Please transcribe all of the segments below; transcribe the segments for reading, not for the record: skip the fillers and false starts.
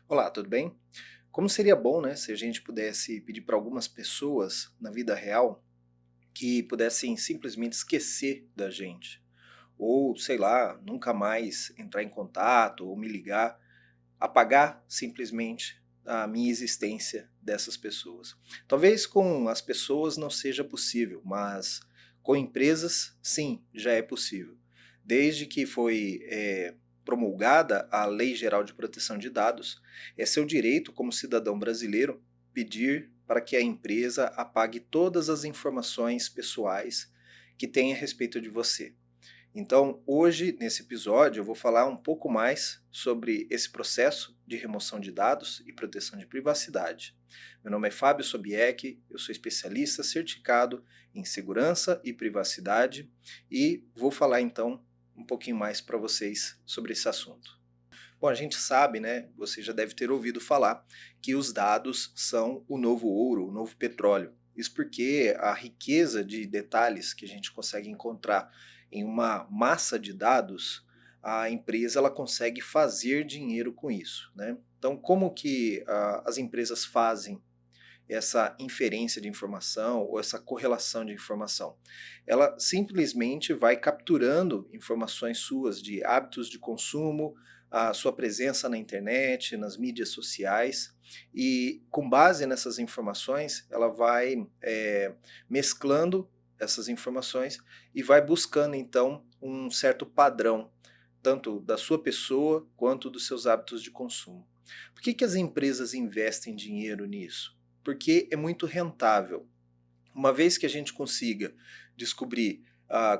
Olá, tudo bem? Como seria bom, né, se a gente pudesse pedir para algumas pessoas na vida real que pudessem simplesmente esquecer da gente, ou sei lá, nunca mais entrar em contato ou me ligar, apagar simplesmente a minha existência dessas pessoas. Talvez com as pessoas não seja possível, mas com empresas, sim, já é possível. Desde que foi promulgada a Lei Geral de Proteção de Dados, é seu direito como cidadão brasileiro pedir para que a empresa apague todas as informações pessoais que tem a respeito de você. Então, hoje, nesse episódio, eu vou falar um pouco mais sobre esse processo de remoção de dados e proteção de privacidade. Meu nome é Fábio Sobieck, eu sou especialista certificado em segurança e privacidade e vou falar então um pouquinho mais para vocês sobre esse assunto. Bom, a gente sabe, né? Você já deve ter ouvido falar que os dados são o novo ouro, o novo petróleo. Isso porque a riqueza de detalhes que a gente consegue encontrar em uma massa de dados, a empresa ela consegue fazer dinheiro com isso, né? Então, como que as empresas fazem essa inferência de informação ou essa correlação de informação? Ela simplesmente vai capturando informações suas de hábitos de consumo, a sua presença na internet, nas mídias sociais, e com base nessas informações, ela vai mesclando essas informações e vai buscando então um certo padrão, tanto da sua pessoa quanto dos seus hábitos de consumo. Por que as empresas investem dinheiro nisso? Porque é muito rentável. Uma vez que a gente consiga descobrir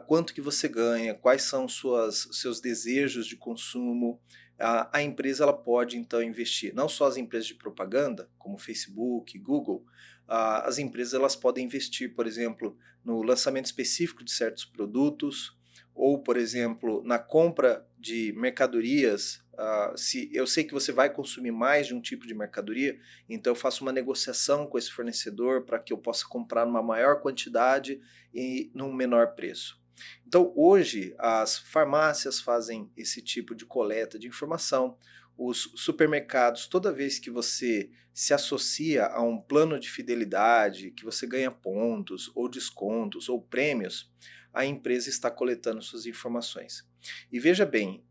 quanto que você ganha, quais são seus desejos de consumo, a empresa ela pode então investir. Não só as empresas de propaganda, como Facebook, Google, as empresas elas podem investir, por exemplo, no lançamento específico de certos produtos, ou, por exemplo, na compra de mercadorias. Se eu sei que você vai consumir mais de um tipo de mercadoria, então eu faço uma negociação com esse fornecedor para que eu possa comprar numa maior quantidade e num menor preço. Então hoje as farmácias fazem esse tipo de coleta de informação, os supermercados, toda vez que você se associa a um plano de fidelidade, que você ganha pontos ou descontos ou prêmios, a empresa está coletando suas informações. E veja bem,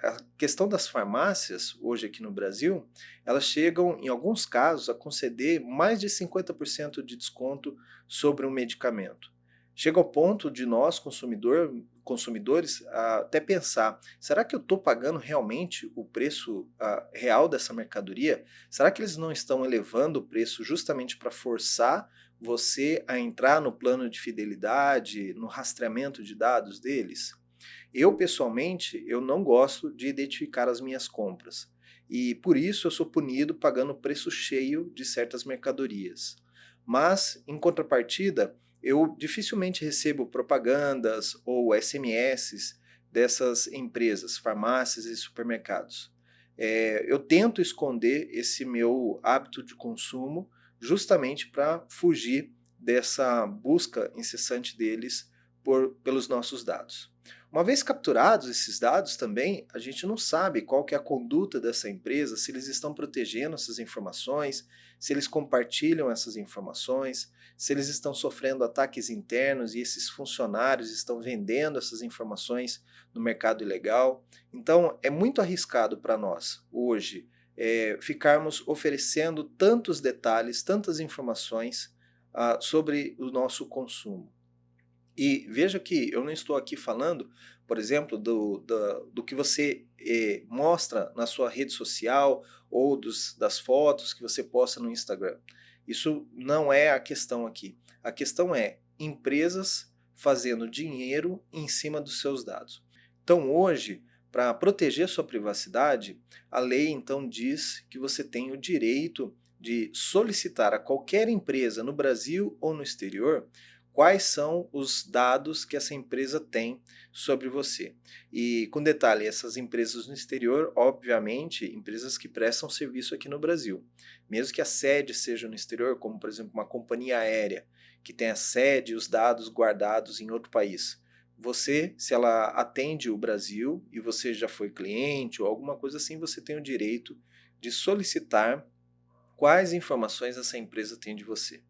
a questão das farmácias, hoje aqui no Brasil, elas chegam, em alguns casos, a conceder mais de 50% de desconto sobre um medicamento. Chega ao ponto de nós, consumidores, até pensar: será que eu estou pagando realmente o preço real dessa mercadoria? Será que eles não estão elevando o preço justamente para forçar você a entrar no plano de fidelidade, no rastreamento de dados deles? Eu, pessoalmente, eu não gosto de identificar as minhas compras. E por isso eu sou punido pagando o preço cheio de certas mercadorias. Mas, em contrapartida, eu dificilmente recebo propagandas ou SMS dessas empresas, farmácias e supermercados. Eu tento esconder esse meu hábito de consumo justamente para fugir dessa busca incessante deles pelos nossos dados. Uma vez capturados esses dados também, a gente não sabe qual que é a conduta dessa empresa, se eles estão protegendo essas informações, se eles compartilham essas informações, se eles estão sofrendo ataques internos e esses funcionários estão vendendo essas informações no mercado ilegal. Então, é muito arriscado para nós hoje ficarmos oferecendo tantos detalhes, tantas informações sobre o nosso consumo. E veja que eu não estou aqui falando, por exemplo, do que você mostra na sua rede social ou das fotos que você posta no Instagram. Isso não é a questão aqui. A questão é empresas fazendo dinheiro em cima dos seus dados. Então, hoje, para proteger sua privacidade, a lei então diz que você tem o direito de solicitar a qualquer empresa no Brasil ou no exterior quais são os dados que essa empresa tem sobre você. E com detalhe, essas empresas no exterior, obviamente, empresas que prestam serviço aqui no Brasil. Mesmo que a sede seja no exterior, como por exemplo uma companhia aérea, que tem a sede e os dados guardados em outro país. Você, se ela atende o Brasil e você já foi cliente ou alguma coisa assim, você tem o direito de solicitar quais informações essa empresa tem de você.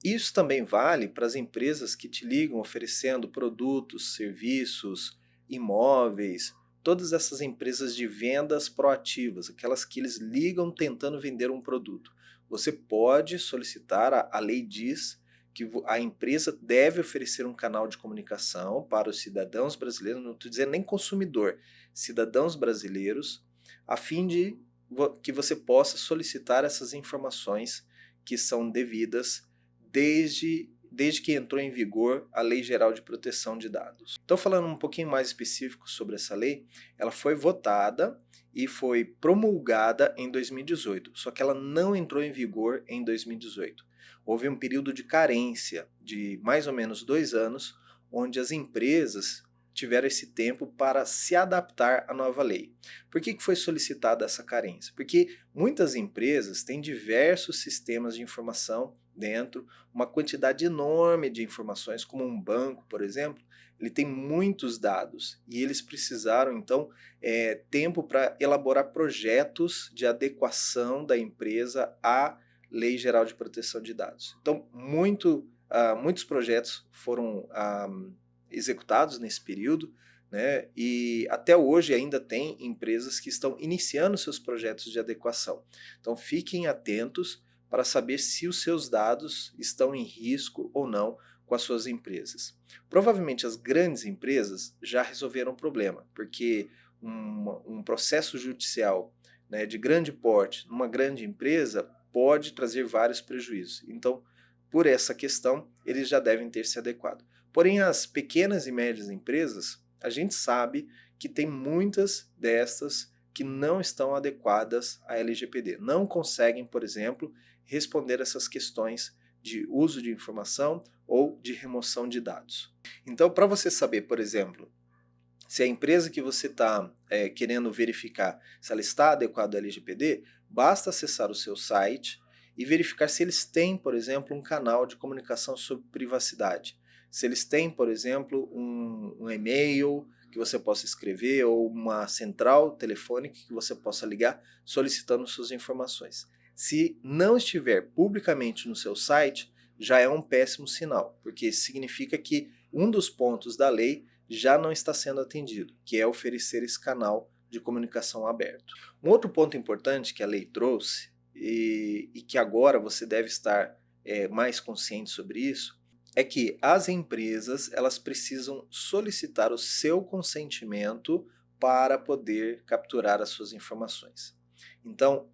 Isso também vale para as empresas que te ligam oferecendo produtos, serviços, imóveis, todas essas empresas de vendas proativas, aquelas que eles ligam tentando vender um produto. Você pode solicitar, a lei diz que a empresa deve oferecer um canal de comunicação para os cidadãos brasileiros, não estou dizendo nem consumidor, cidadãos brasileiros, a fim de que você possa solicitar essas informações que são devidas desde que entrou em vigor a Lei Geral de Proteção de Dados. Então, falando um pouquinho mais específico sobre essa lei, ela foi votada e foi promulgada em 2018, só que ela não entrou em vigor em 2018. Houve um período de carência de mais ou menos 2 anos, onde as empresas tiveram esse tempo para se adaptar à nova lei. Por que foi solicitada essa carência? Porque muitas empresas têm diversos sistemas de informação dentro, uma quantidade enorme de informações, como um banco, por exemplo, ele tem muitos dados e eles precisaram, então, tempo para elaborar projetos de adequação da empresa à Lei Geral de Proteção de Dados. Então, muitos projetos foram executados nesse período, né? E até hoje ainda tem empresas que estão iniciando seus projetos de adequação. Então fiquem atentos para saber se os seus dados estão em risco ou não com as suas empresas. Provavelmente as grandes empresas já resolveram o problema, porque um processo judicial, né, de grande porte numa grande empresa pode trazer vários prejuízos. Então, por essa questão, eles já devem ter se adequado. Porém, as pequenas e médias empresas, a gente sabe que tem muitas destas que não estão adequadas à LGPD. Não conseguem, por exemplo, responder essas questões de uso de informação ou de remoção de dados. Então, para você saber, por exemplo, se a empresa que você está querendo verificar se ela está adequada à LGPD, basta acessar o seu site e verificar se eles têm, por exemplo, um canal de comunicação sobre privacidade. Se eles têm, por exemplo, um e-mail que você possa escrever ou uma central telefônica que você possa ligar solicitando suas informações. Se não estiver publicamente no seu site, já é um péssimo sinal, porque isso significa que um dos pontos da lei já não está sendo atendido, que é oferecer esse canal de comunicação aberto. Um outro ponto importante que a lei trouxe e que agora você deve estar mais consciente sobre isso, é que as empresas elas precisam solicitar o seu consentimento para poder capturar as suas informações. Então,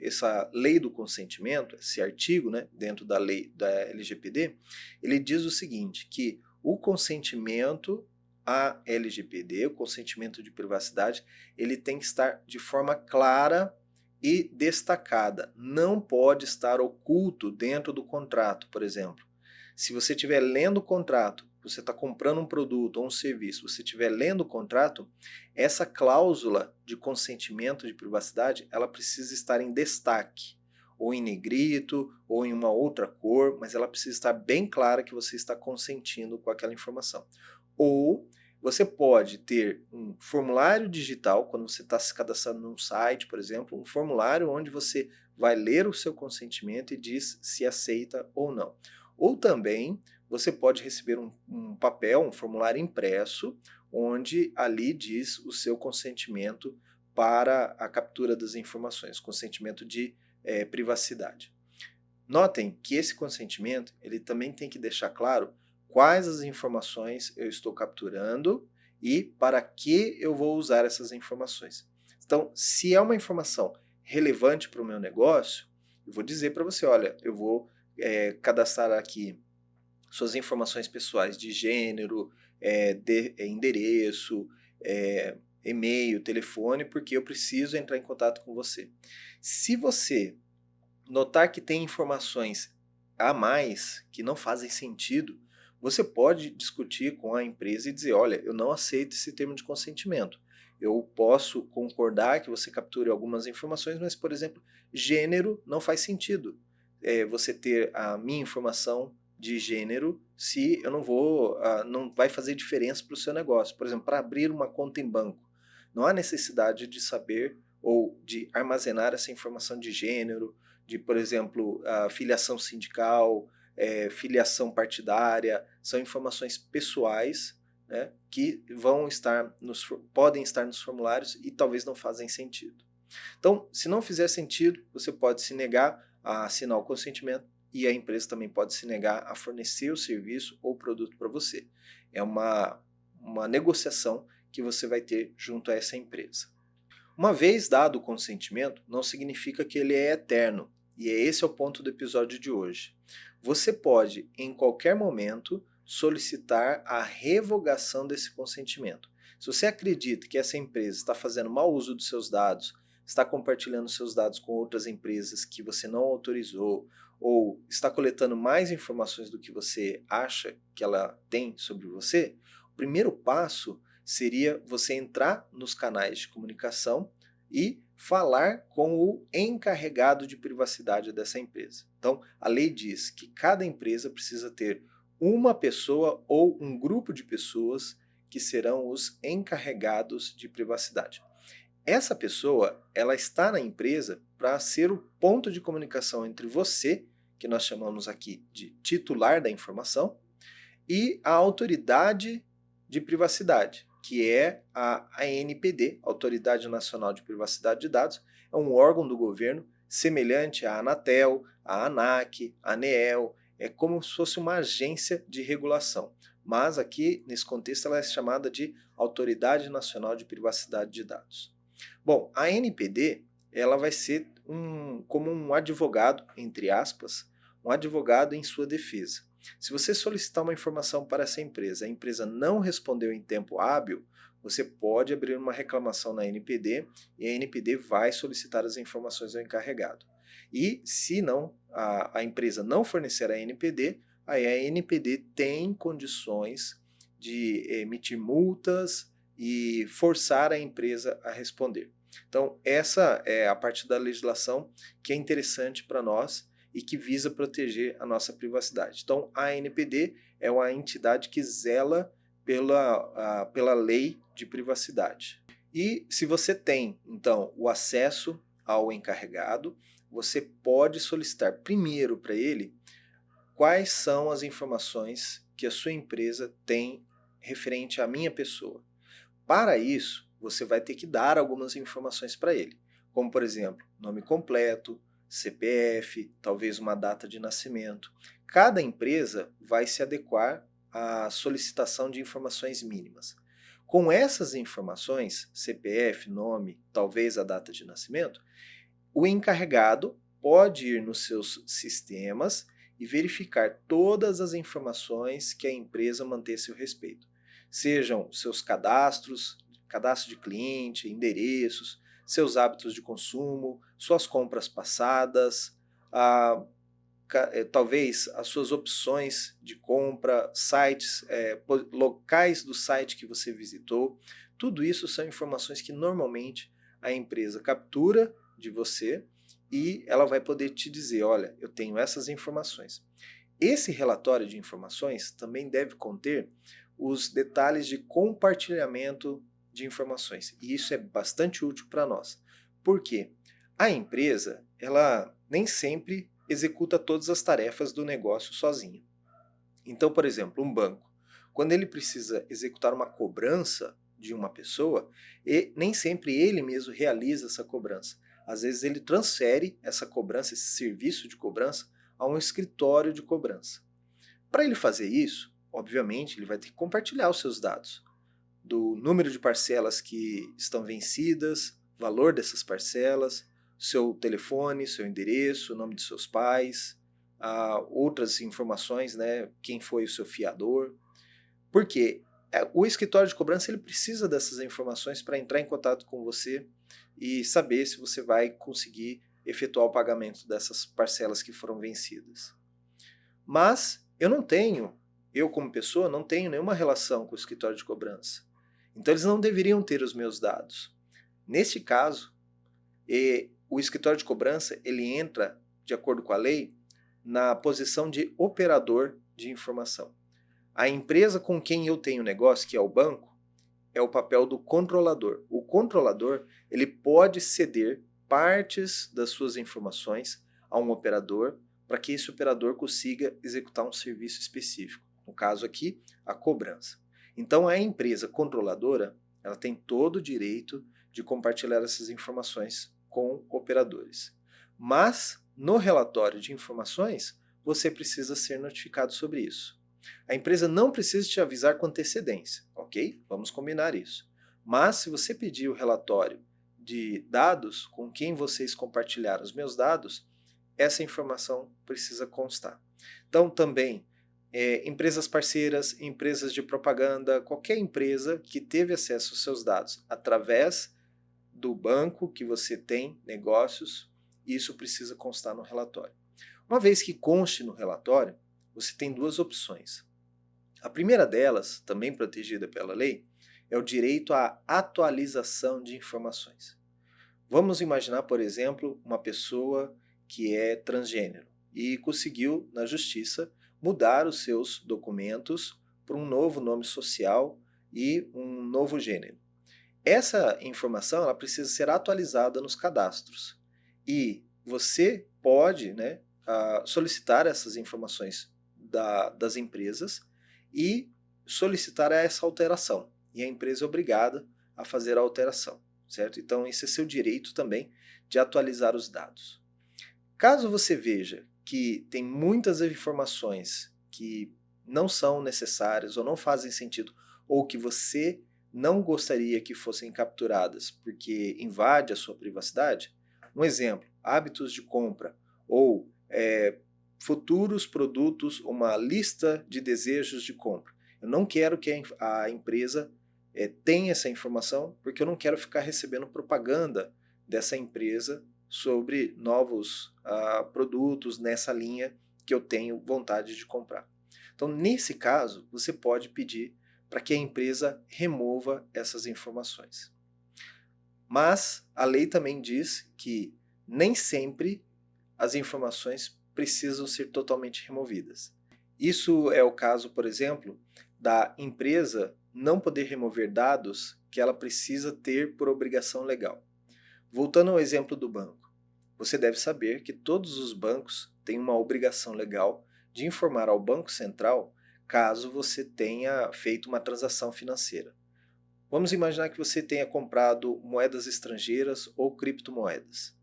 essa lei do consentimento, esse artigo, né, dentro da lei da LGPD, ele diz o seguinte, que o consentimento à LGPD, o consentimento de privacidade, ele tem que estar de forma clara e destacada. Não pode estar oculto dentro do contrato, por exemplo. Se você estiver lendo o contrato, você está comprando um produto ou um serviço, você estiver lendo o contrato, essa cláusula de consentimento de privacidade, ela precisa estar em destaque, ou em negrito, ou em uma outra cor, mas ela precisa estar bem clara que você está consentindo com aquela informação. Ou você pode ter um formulário digital, quando você está se cadastrando num site, por exemplo, um formulário onde você vai ler o seu consentimento e diz se aceita ou não. Ou também você pode receber um papel, um formulário impresso, onde ali diz o seu consentimento para a captura das informações, consentimento de privacidade. Notem que esse consentimento ele também tem que deixar claro quais as informações eu estou capturando e para que eu vou usar essas informações. Então, se é uma informação relevante para o meu negócio, eu vou dizer para você, olha, eu vou cadastrar aqui suas informações pessoais de gênero, endereço, e-mail, telefone, porque eu preciso entrar em contato com você. Se você notar que tem informações a mais que não fazem sentido, você pode discutir com a empresa e dizer, olha, eu não aceito esse termo de consentimento. Eu posso concordar que você capture algumas informações, mas, por exemplo, gênero não faz sentido. Você ter a minha informação de gênero se eu não vai fazer diferença para o seu negócio. Por exemplo, para abrir uma conta em banco, não há necessidade de saber ou de armazenar essa informação de gênero, de, por exemplo, a filiação sindical, filiação partidária, são informações pessoais, né, que podem estar nos formulários e talvez não fazem sentido. Então, se não fizer sentido, você pode se negar a assinar o consentimento e a empresa também pode se negar a fornecer o serviço ou produto para você. É uma negociação que você vai ter junto a essa empresa. Uma vez dado o consentimento, não significa que ele é eterno, e esse é o ponto do episódio de hoje. Você pode, em qualquer momento, solicitar a revogação desse consentimento. Se você acredita que essa empresa está fazendo mau uso dos seus dados, está compartilhando seus dados com outras empresas que você não autorizou, ou está coletando mais informações do que você acha que ela tem sobre você, o primeiro passo seria você entrar nos canais de comunicação e falar com o encarregado de privacidade dessa empresa. Então, a lei diz que cada empresa precisa ter uma pessoa ou um grupo de pessoas que serão os encarregados de privacidade. Essa pessoa, ela está na empresa para ser o ponto de comunicação entre você, que nós chamamos aqui de titular da informação, e a autoridade de privacidade, que é a ANPD, Autoridade Nacional de Privacidade de Dados, é um órgão do governo semelhante à Anatel, à ANAC, à ANEEL, é como se fosse uma agência de regulação. Mas aqui, nesse contexto, ela é chamada de Autoridade Nacional de Privacidade de Dados. Bom, a ANPD, ela vai ser como um advogado, entre aspas, um advogado em sua defesa. Se você solicitar uma informação para essa empresa, a empresa não respondeu em tempo hábil, você pode abrir uma reclamação na ANPD e a ANPD vai solicitar as informações ao encarregado. E se não, a empresa não fornecer a ANPD, aí a ANPD tem condições de emitir multas e forçar a empresa a responder. Então, essa é a parte da legislação que é interessante para nós e que visa proteger a nossa privacidade. Então, a ANPD é uma entidade que zela pela lei de privacidade. E se você tem, então, o acesso ao encarregado, você pode solicitar primeiro para ele quais são as informações que a sua empresa tem referente à minha pessoa. Para isso, você vai ter que dar algumas informações para ele, como, por exemplo, nome completo, CPF, talvez uma data de nascimento. Cada empresa vai se adequar à solicitação de informações mínimas. Com essas informações, CPF, nome, talvez a data de nascimento, o encarregado pode ir nos seus sistemas e verificar todas as informações que a empresa mantém a seu respeito. Sejam seus cadastro de cliente, endereços, seus hábitos de consumo, suas compras passadas, talvez as suas opções de compra, sites, locais do site que você visitou. Tudo isso são informações que normalmente a empresa captura de você e ela vai poder te dizer, olha, eu tenho essas informações. Esse relatório de informações também deve conter os detalhes de compartilhamento de informações. E isso é bastante útil para nós. Por quê? A empresa, ela nem sempre executa todas as tarefas do negócio sozinha. Então, por exemplo, um banco, quando ele precisa executar uma cobrança de uma pessoa, nem sempre ele mesmo realiza essa cobrança. Às vezes ele transfere essa cobrança, esse serviço de cobrança, a um escritório de cobrança. Para ele fazer isso, obviamente, ele vai ter que compartilhar os seus dados, do número de parcelas que estão vencidas, valor dessas parcelas, seu telefone, seu endereço, o nome de seus pais, outras informações, né, quem foi o seu fiador. Porque o escritório de cobrança ele precisa dessas informações para entrar em contato com você e saber se você vai conseguir efetuar o pagamento dessas parcelas que foram vencidas. Mas eu como pessoa, não tenho nenhuma relação com o escritório de cobrança. Então eles não deveriam ter os meus dados. Neste caso, o escritório de cobrança ele entra, de acordo com a lei, na posição de operador de informação. A empresa com quem eu tenho negócio, que é o banco, é o papel do controlador. O controlador, ele pode ceder partes das suas informações a um operador para que esse operador consiga executar um serviço específico. No caso aqui, a cobrança. Então a empresa controladora, ela tem todo o direito de compartilhar essas informações com operadores. Mas no relatório de informações, você precisa ser notificado sobre isso. A empresa não precisa te avisar com antecedência, ok? Vamos combinar isso. Mas se você pedir o relatório de dados com quem vocês compartilharam os meus dados, essa informação precisa constar. Então também, empresas parceiras, empresas de propaganda, qualquer empresa que teve acesso aos seus dados através do banco que você tem negócios, isso precisa constar no relatório. Uma vez que conste no relatório, você tem duas opções. A primeira delas, também protegida pela lei, é o direito à atualização de informações. Vamos imaginar, por exemplo, uma pessoa que é transgênero e conseguiu, na justiça, mudar os seus documentos para um novo nome social e um novo gênero. Essa informação ela precisa ser atualizada nos cadastros e você pode, né, solicitar essas informações das empresas e solicitar essa alteração. E a empresa é obrigada a fazer a alteração, certo? Então esse é seu direito também de atualizar os dados. Caso você veja que tem muitas informações que não são necessárias ou não fazem sentido, ou que você não gostaria que fossem capturadas porque invade a sua privacidade, um exemplo, hábitos de compra ou futuros produtos, uma lista de desejos de compra. Eu não quero que a empresa tenha essa informação porque eu não quero ficar recebendo propaganda dessa empresa sobre novos produtos nessa linha que eu tenho vontade de comprar. Então, nesse caso, você pode pedir para que a empresa remova essas informações. Mas a lei também diz que nem sempre as informações precisam ser totalmente removidas. Isso é o caso, por exemplo, da empresa não poder remover dados que ela precisa ter por obrigação legal. Voltando ao exemplo do banco, você deve saber que todos os bancos têm uma obrigação legal de informar ao Banco Central caso você tenha feito uma transação financeira. Vamos imaginar que você tenha comprado moedas estrangeiras ou criptomoedas.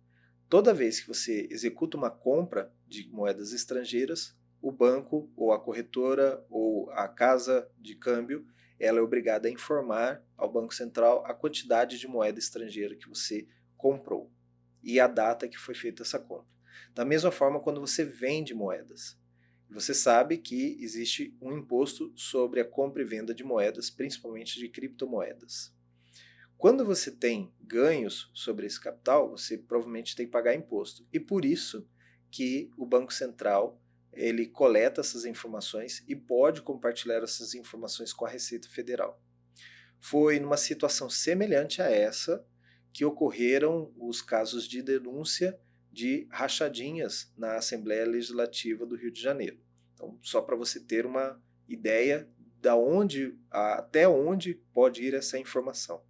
Toda vez que você executa uma compra de moedas estrangeiras, o banco ou a corretora ou a casa de câmbio, ela é obrigada a informar ao Banco Central a quantidade de moeda estrangeira que você comprou e a data que foi feita essa compra. Da mesma forma, quando você vende moedas, você sabe que existe um imposto sobre a compra e venda de moedas, principalmente de criptomoedas. Quando você tem ganhos sobre esse capital, você provavelmente tem que pagar imposto. E por isso que o Banco Central ele coleta essas informações e pode compartilhar essas informações com a Receita Federal. Foi numa situação semelhante a essa que ocorreram os casos de denúncia de rachadinhas na Assembleia Legislativa do Rio de Janeiro. Então, só para você ter uma ideia até onde pode ir essa informação.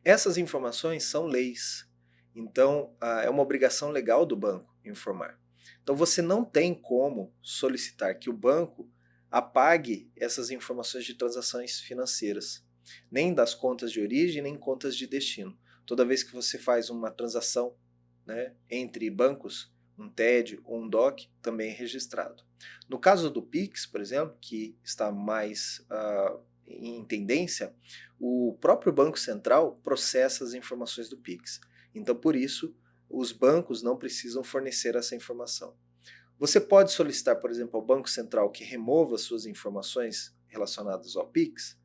Essas informações são leis, então é uma obrigação legal do banco informar. Então você não tem como solicitar que o banco apague essas informações de transações financeiras, nem das contas de origem, nem contas de destino. Toda vez que você faz uma transação, né, entre bancos, um TED ou um DOC, também é registrado. No caso do Pix, por exemplo, que está mais em tendência, o próprio Banco Central processa as informações do Pix. Então, por isso, os bancos não precisam fornecer essa informação. Você pode solicitar, por exemplo, ao Banco Central que remova suas informações relacionadas ao Pix?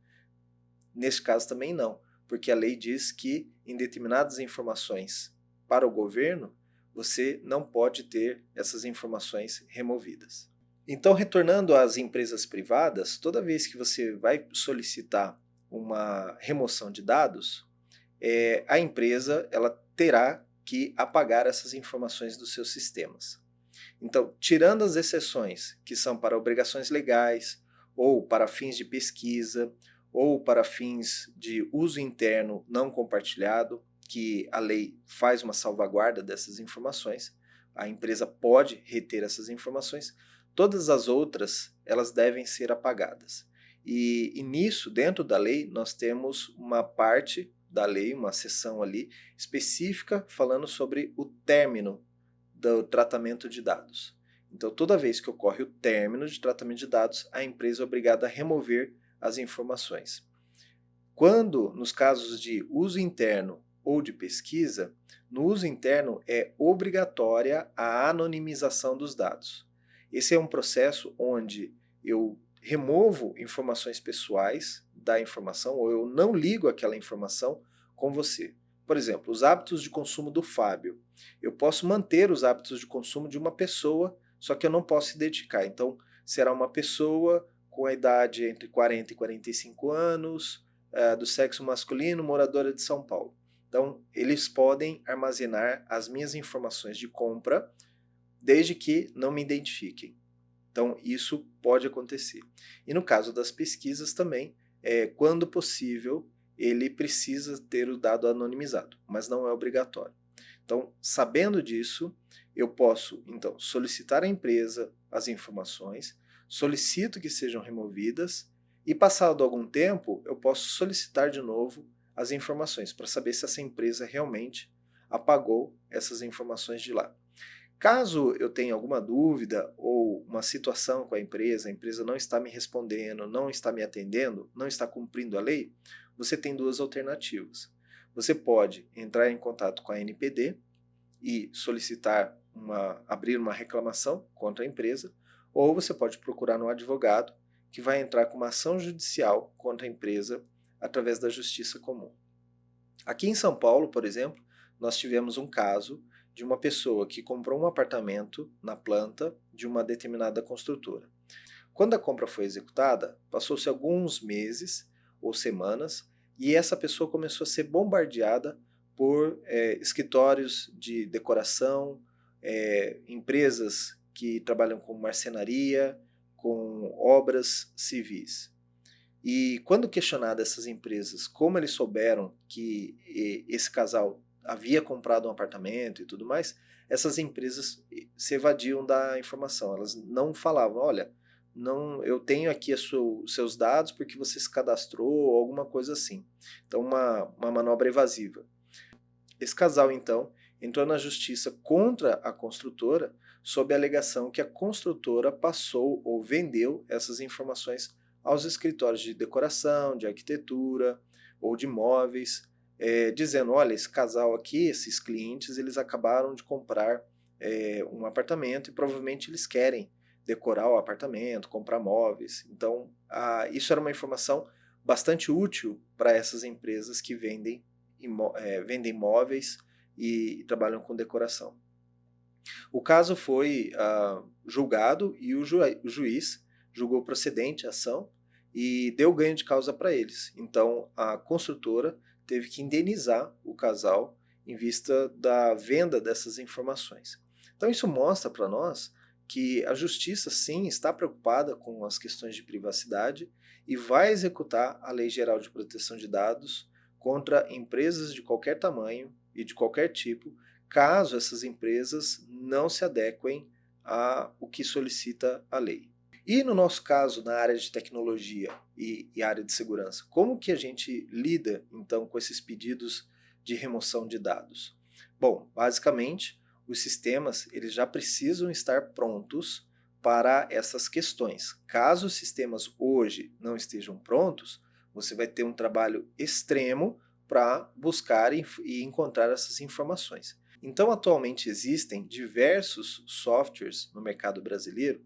Neste caso também não, porque a lei diz que em determinadas informações para o governo, você não pode ter essas informações removidas. Então, retornando às empresas privadas, toda vez que você vai solicitar uma remoção de dados, a empresa ela terá que apagar essas informações dos seus sistemas. Então, tirando as exceções que são para obrigações legais ou para fins de pesquisa ou para fins de uso interno não compartilhado, que a lei faz uma salvaguarda dessas informações, a empresa pode reter essas informações, todas as outras elas devem ser apagadas. E nisso, dentro da lei, nós temos uma parte da lei, uma seção ali específica falando sobre o término do tratamento de dados. Então, toda vez que ocorre o término de tratamento de dados, a empresa é obrigada a remover as informações. Quando, nos casos de uso interno ou de pesquisa, no uso interno é obrigatória a anonimização dos dados. Esse é um processo onde eu removo informações pessoais da informação ou eu não ligo aquela informação com você. Por exemplo, os hábitos de consumo do Fábio. Eu posso manter os hábitos de consumo de uma pessoa, só que eu não posso identificar. Então, será uma pessoa com a idade entre 40 e 45 anos, do sexo masculino, moradora de São Paulo. Então, eles podem armazenar as minhas informações de compra, desde que não me identifiquem. Então, isso pode acontecer. E no caso das pesquisas também, quando possível, ele precisa ter o dado anonimizado, mas não é obrigatório. Então, sabendo disso, eu posso, então, solicitar à empresa as informações, solicito que sejam removidas e, passado algum tempo, eu posso solicitar de novo as informações para saber se essa empresa realmente apagou essas informações de lá. Caso eu tenha alguma dúvida ou uma situação com a empresa não está me respondendo, não está me atendendo, não está cumprindo a lei, você tem duas alternativas. Você pode entrar em contato com a NPD e solicitar abrir uma reclamação contra a empresa, ou você pode procurar um advogado que vai entrar com uma ação judicial contra a empresa através da justiça comum. Aqui em São Paulo, por exemplo, nós tivemos um caso de uma pessoa que comprou um apartamento na planta de uma determinada construtora. Quando a compra foi executada, passou-se alguns meses ou semanas e essa pessoa começou a ser bombardeada por escritórios de decoração, empresas que trabalham com marcenaria, com obras civis. E quando questionado essas empresas como eles souberam que esse casal havia comprado um apartamento e tudo mais, essas empresas se evadiam da informação. Elas não falavam, olha, não, eu tenho aqui os seus dados porque você se cadastrou ou alguma coisa assim. Então, uma manobra evasiva. Esse casal, então, entrou na justiça contra a construtora sob a alegação que a construtora passou ou vendeu essas informações aos escritórios de decoração, de arquitetura ou de móveis, dizendo, olha, esse casal aqui, esses clientes, eles acabaram de comprar um apartamento e provavelmente eles querem decorar o apartamento, comprar móveis. Então, isso era uma informação bastante útil para essas empresas que vendem móveis e trabalham com decoração. O caso foi julgado e o juiz julgou procedente a ação e deu ganho de causa para eles. Então, a construtora teve que indenizar o casal em vista da venda dessas informações. Então, isso mostra para nós que a justiça, sim, está preocupada com as questões de privacidade e vai executar a Lei Geral de Proteção de Dados contra empresas de qualquer tamanho e de qualquer tipo, caso essas empresas não se adequem ao que solicita a lei. E no nosso caso, na área de tecnologia e área de segurança, como que a gente lida, então, com esses pedidos de remoção de dados? Bom, basicamente, os sistemas eles já precisam estar prontos para essas questões. Caso os sistemas hoje não estejam prontos, você vai ter um trabalho extremo para buscar e encontrar essas informações. Então, atualmente existem diversos softwares no mercado brasileiro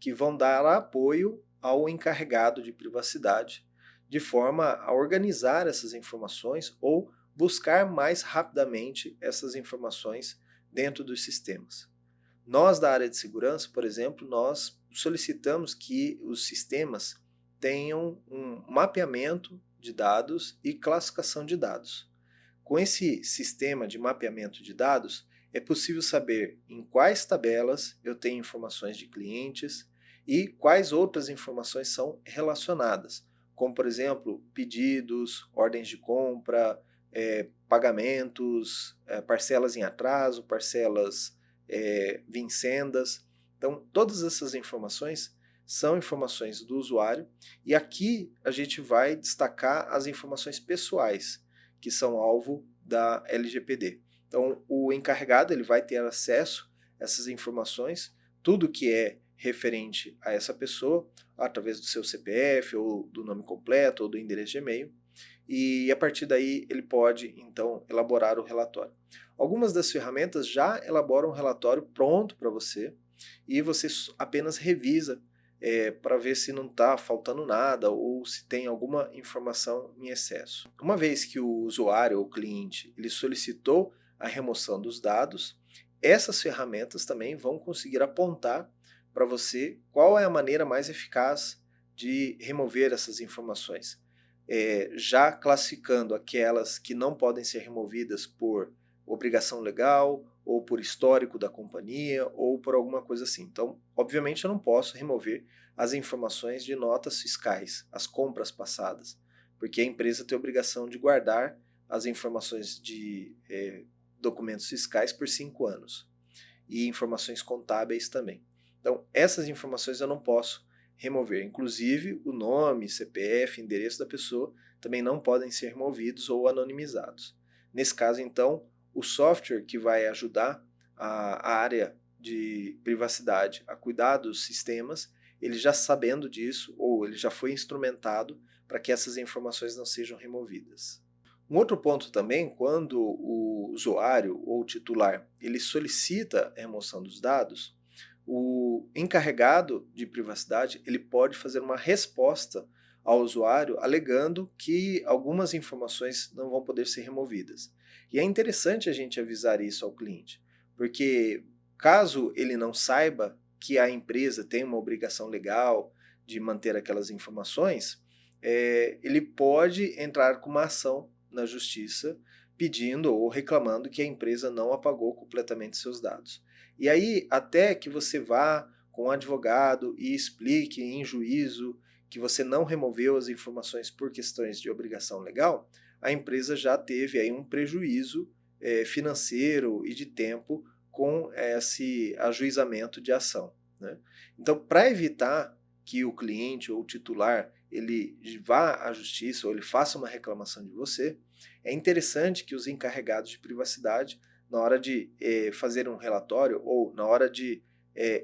que vão dar apoio ao encarregado de privacidade, de forma a organizar essas informações ou buscar mais rapidamente essas informações dentro dos sistemas. Nós, da área de segurança, por exemplo, nós solicitamos que os sistemas tenham um mapeamento de dados e classificação de dados. Com esse sistema de mapeamento de dados, é possível saber em quais tabelas eu tenho informações de clientes e quais outras informações são relacionadas. como por exemplo, pedidos, ordens de compra, pagamentos, parcelas em atraso, parcelas vincendas. Então, todas essas informações são informações do usuário, e aqui a gente vai destacar as informações pessoais, que são alvo da LGPD. Então, o encarregado ele vai ter acesso a essas informações, tudo que é referente a essa pessoa, através do seu CPF, ou do nome completo, ou do endereço de e-mail, e a partir daí ele pode, então, elaborar o relatório. Algumas das ferramentas já elaboram um relatório pronto para você, e você apenas revisa para ver se não está faltando nada ou se tem alguma informação em excesso. Uma vez que o usuário ou cliente ele solicitou a remoção dos dados, essas ferramentas também vão conseguir apontar para você qual é a maneira mais eficaz de remover essas informações, já classificando aquelas que não podem ser removidas por obrigação legal, ou por histórico da companhia, ou por alguma coisa assim. Então, obviamente eu não posso remover as informações de notas fiscais, as compras passadas, porque a empresa tem a obrigação de guardar as informações de documentos fiscais por 5 anos, e informações contábeis também. Então, essas informações eu não posso remover. Inclusive, o nome, CPF, endereço da pessoa também não podem ser removidos ou anonimizados. Nesse caso, então, o software que vai ajudar a área de privacidade a cuidar dos sistemas, ele já sabendo disso, ou ele já foi instrumentado para que essas informações não sejam removidas. Um outro ponto também, quando o usuário ou o titular ele solicita a remoção dos dados, o encarregado de privacidade ele pode fazer uma resposta ao usuário alegando que algumas informações não vão poder ser removidas. E é interessante a gente avisar isso ao cliente, porque caso ele não saiba que a empresa tem uma obrigação legal de manter aquelas informações, ele pode entrar com uma ação na justiça pedindo ou reclamando que a empresa não apagou completamente seus dados. E aí, até que você vá com um advogado e explique em juízo que você não removeu as informações por questões de obrigação legal, a empresa já teve aí um prejuízo financeiro e de tempo com esse ajuizamento de ação, né? Então, para evitar que o cliente ou o titular ele vá à justiça ou ele faça uma reclamação de você, é interessante que os encarregados de privacidade, na hora de fazer um relatório ou na hora de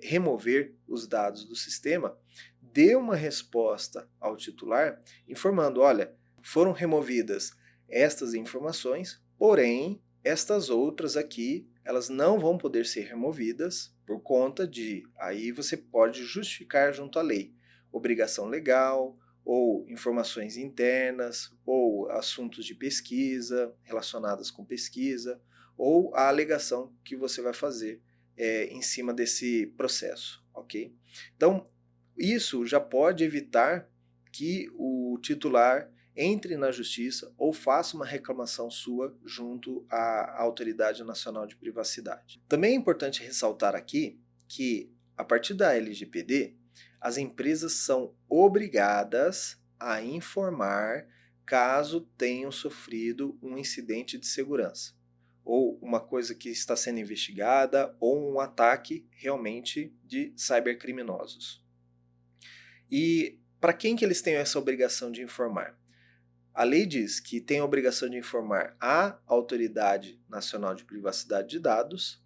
remover os dados do sistema, dê uma resposta ao titular informando, olha, foram removidas estas informações, porém, estas outras aqui, elas não vão poder ser removidas por conta de, aí você pode justificar junto à lei, obrigação legal, ou informações internas, ou assuntos de pesquisa relacionadas com pesquisa, ou a alegação que você vai fazer em cima desse processo, ok? Então, isso já pode evitar que o titular entre na justiça ou faça uma reclamação sua junto à Autoridade Nacional de Privacidade. Também é importante ressaltar aqui que, a partir da LGPD, as empresas são obrigadas a informar caso tenham sofrido um incidente de segurança, ou uma coisa que está sendo investigada, ou um ataque realmente de cybercriminosos. E para quem que eles têm essa obrigação de informar? A lei diz que tem a obrigação de informar à Autoridade Nacional de Privacidade de Dados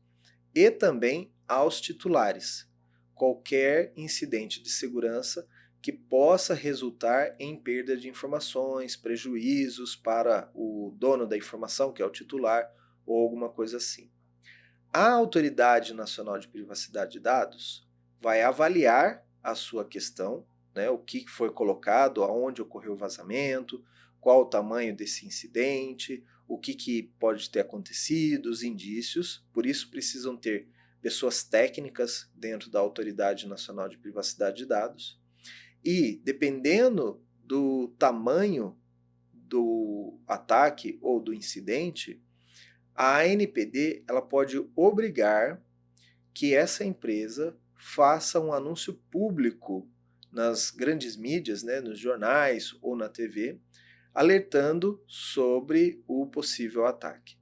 e também aos titulares qualquer incidente de segurança que possa resultar em perda de informações, prejuízos para o dono da informação, que é o titular, ou alguma coisa assim. A Autoridade Nacional de Privacidade de Dados vai avaliar a sua questão, né, o que foi colocado, aonde ocorreu o vazamento, qual o tamanho desse incidente, o que pode ter acontecido, os indícios. Por isso precisam ter pessoas técnicas dentro da Autoridade Nacional de Privacidade de Dados. E, dependendo do tamanho do ataque ou do incidente, a ANPD ela pode obrigar que essa empresa faça um anúncio público nas grandes mídias, né, nos jornais ou na TV, alertando sobre o possível ataque.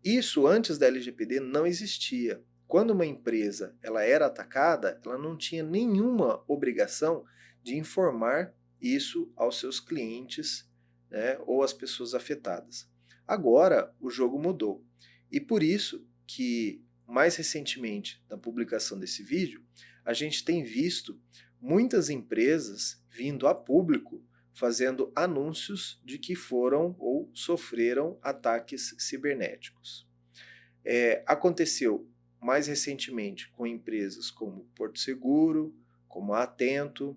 Isso antes da LGPD não existia. Quando uma empresa ela era atacada, ela não tinha nenhuma obrigação de informar isso aos seus clientes, né, ou às pessoas afetadas. Agora o jogo mudou. E por isso que, mais recentemente, na publicação desse vídeo, a gente tem visto muitas empresas vindo a público fazendo anúncios de que foram ou sofreram ataques cibernéticos. Aconteceu mais recentemente com empresas como Porto Seguro, como a Atento,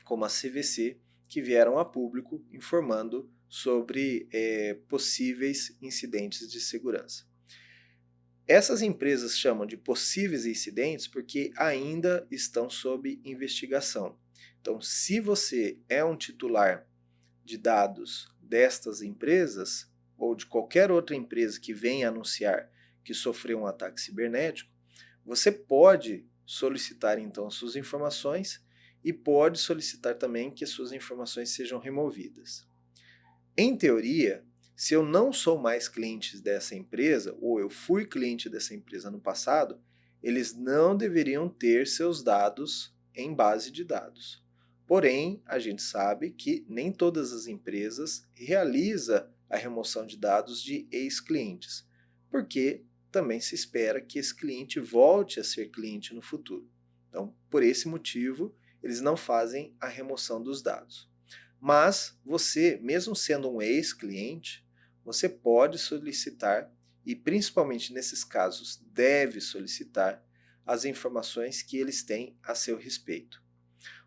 como a CVC, que vieram a público informando sobre possíveis incidentes de segurança. Essas empresas chamam de possíveis incidentes porque ainda estão sob investigação. Então, se você é um titular de dados destas empresas, ou de qualquer outra empresa que venha anunciar que sofreu um ataque cibernético, você pode solicitar então suas informações e pode solicitar também que as suas informações sejam removidas. Em teoria, se eu não sou mais cliente dessa empresa, ou eu fui cliente dessa empresa no passado, eles não deveriam ter seus dados em base de dados. Porém, a gente sabe que nem todas as empresas realizam a remoção de dados de ex-clientes, porque também se espera que esse cliente volte a ser cliente no futuro. Então, por esse motivo, eles não fazem a remoção dos dados. Mas você, mesmo sendo um ex-cliente, você pode solicitar, e principalmente nesses casos deve solicitar, as informações que eles têm a seu respeito.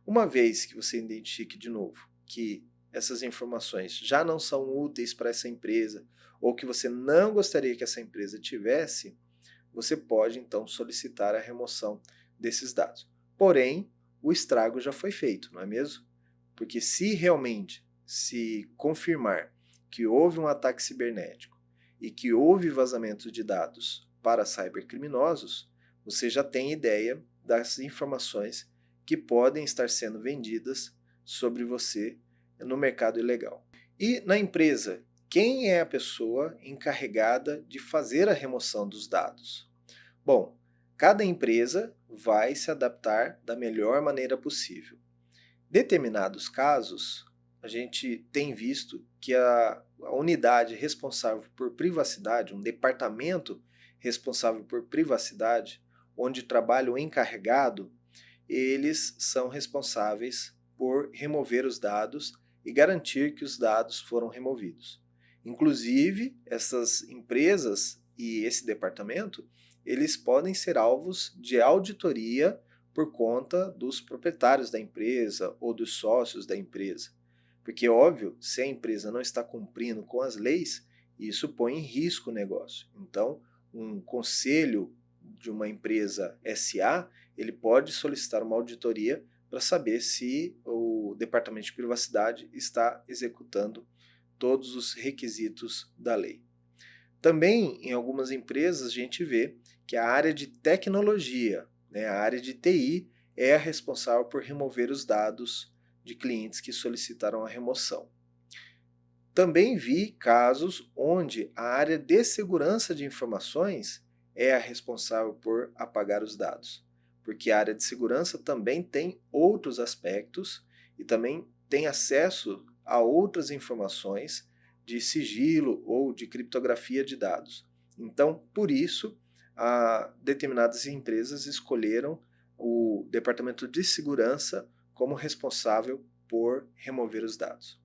Uma vez que você identifique de novo que essas informações já não são úteis para essa empresa, ou que você não gostaria que essa empresa tivesse, você pode então solicitar a remoção desses dados. Porém, o estrago já foi feito, não é mesmo? Porque se realmente se confirmar que houve um ataque cibernético e que houve vazamento de dados para cybercriminosos, você já tem ideia das informações que podem estar sendo vendidas sobre você no mercado ilegal. E na empresa, quem é a pessoa encarregada de fazer a remoção dos dados? Bom, cada empresa vai se adaptar da melhor maneira possível. Determinados casos, a gente tem visto que a unidade responsável por privacidade, um departamento responsável por privacidade, onde trabalha o encarregado, eles são responsáveis por remover os dados e garantir que os dados foram removidos. Inclusive, essas empresas e esse departamento, eles podem ser alvos de auditoria por conta dos proprietários da empresa ou dos sócios da empresa. Porque, óbvio, se a empresa não está cumprindo com as leis, isso põe em risco o negócio. Então, um conselho de uma empresa SA, ele pode solicitar uma auditoria para saber se o departamento de privacidade está executando todos os requisitos da lei. Também, em algumas empresas, a gente vê que a área de tecnologia, né, a área de TI, é a responsável por remover os dados de clientes que solicitaram a remoção. Também vi casos onde a área de segurança de informações é a responsável por apagar os dados, porque a área de segurança também tem outros aspectos e também tem acesso a outras informações de sigilo ou de criptografia de dados. Então, por isso, determinadas empresas escolheram o departamento de segurança como responsável por remover os dados.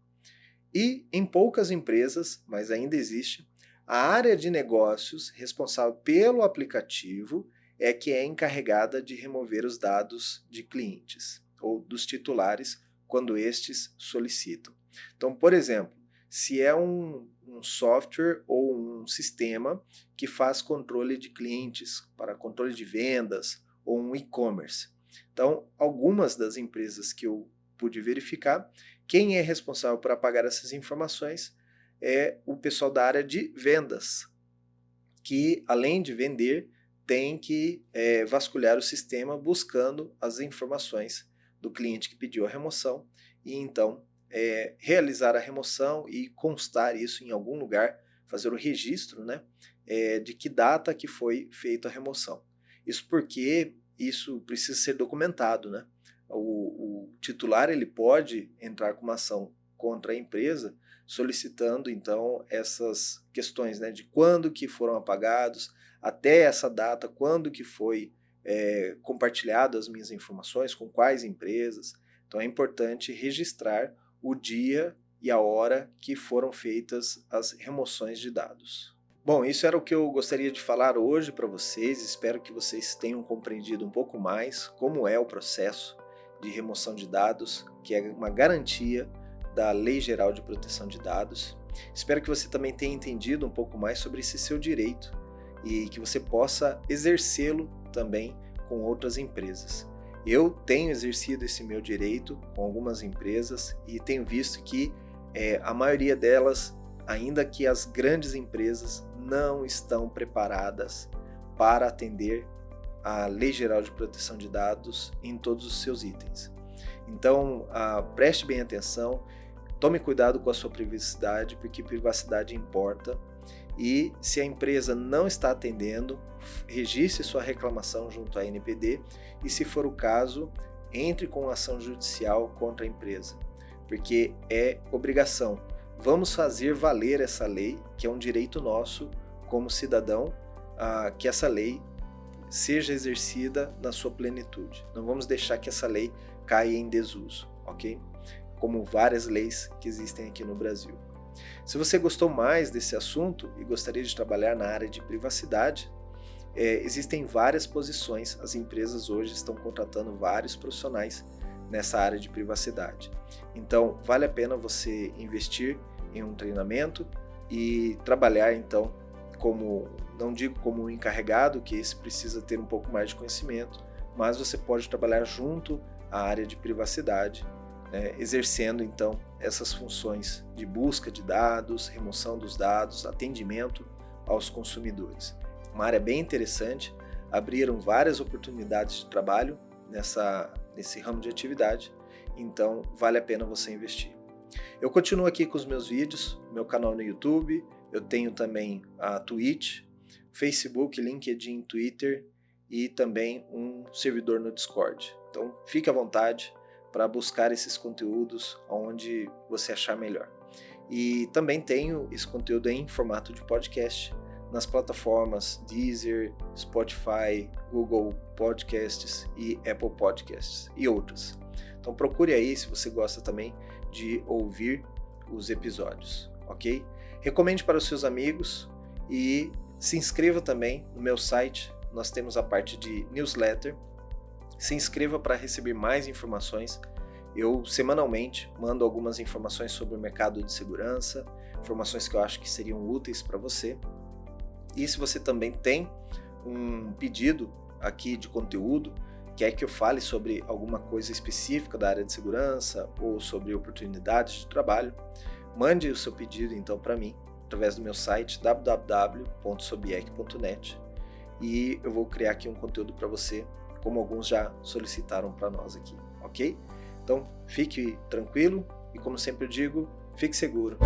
E em poucas empresas, mas ainda existe, a área de negócios responsável pelo aplicativo é que é encarregada de remover os dados de clientes ou dos titulares quando estes solicitam. Então, por exemplo, se é um software ou um sistema que faz controle de clientes, para controle de vendas ou um e-commerce. Então, algumas das empresas que eu pude verificar, quem é responsável por apagar essas informações é o pessoal da área de vendas, que além de vender, tem que vasculhar o sistema buscando as informações do cliente que pediu a remoção e então realizar a remoção e constar isso em algum lugar, fazer o registro, né, de que data que foi feita a remoção. Isso porque isso precisa ser documentado, né? O titular ele pode entrar com uma ação contra a empresa solicitando então essas questões, né, de quando que foram apagados, até essa data, quando que foi compartilhado as minhas informações, com quais empresas. Então é importante registrar o dia e a hora que foram feitas as remoções de dados. Bom, isso era o que eu gostaria de falar hoje para vocês. Espero que vocês tenham compreendido um pouco mais como é o processo de remoção de dados, que é uma garantia da Lei Geral de Proteção de Dados. Espero que você também tenha entendido um pouco mais sobre esse seu direito e que você possa exercê-lo também com outras empresas. Eu tenho exercido esse meu direito com algumas empresas e tenho visto que a maioria delas, ainda que as grandes empresas, não estão preparadas para atender a Lei Geral de Proteção de Dados em todos os seus itens. Então, preste bem atenção, tome cuidado com a sua privacidade, porque privacidade importa. E se a empresa não está atendendo, registre sua reclamação junto à ANPD e, se for o caso, entre com ação judicial contra a empresa, porque é obrigação. Vamos fazer valer essa lei, que é um direito nosso como cidadão, que essa lei seja exercida na sua plenitude. Não vamos deixar que essa lei caia em desuso, ok? Como várias leis que existem aqui no Brasil. Se você gostou mais desse assunto e gostaria de trabalhar na área de privacidade, existem várias posições. As empresas hoje estão contratando vários profissionais nessa área de privacidade. Então, vale a pena você investir em um treinamento e trabalhar, então, não digo como um encarregado, que esse precisa ter um pouco mais de conhecimento, mas você pode trabalhar junto à área de privacidade, exercendo então essas funções de busca de dados, remoção dos dados, atendimento aos consumidores. Uma área bem interessante, abriram várias oportunidades de trabalho nesse ramo de atividade, então vale a pena você investir. Eu continuo aqui com os meus vídeos, meu canal no YouTube, eu tenho também a Twitch, Facebook, LinkedIn, Twitter e também um servidor no Discord. Então fique à vontade para buscar esses conteúdos onde você achar melhor. E também tenho esse conteúdo em formato de podcast nas plataformas Deezer, Spotify, Google Podcasts e Apple Podcasts e outras. Então procure aí se você gosta também de ouvir os episódios, ok? Recomende para os seus amigos e se inscreva também no meu site. Nós temos a parte de newsletter. Se inscreva para receber mais informações. Eu semanalmente mando algumas informações sobre o mercado de segurança, informações que eu acho que seriam úteis para você. E se você também tem um pedido aqui de conteúdo, quer que eu fale sobre alguma coisa específica da área de segurança ou sobre oportunidades de trabalho, mande o seu pedido então para mim através do meu site www.sobiec.net e eu vou criar aqui um conteúdo para você, como alguns já solicitaram para nós aqui, ok? Então fique tranquilo e, como sempre eu digo, fique seguro.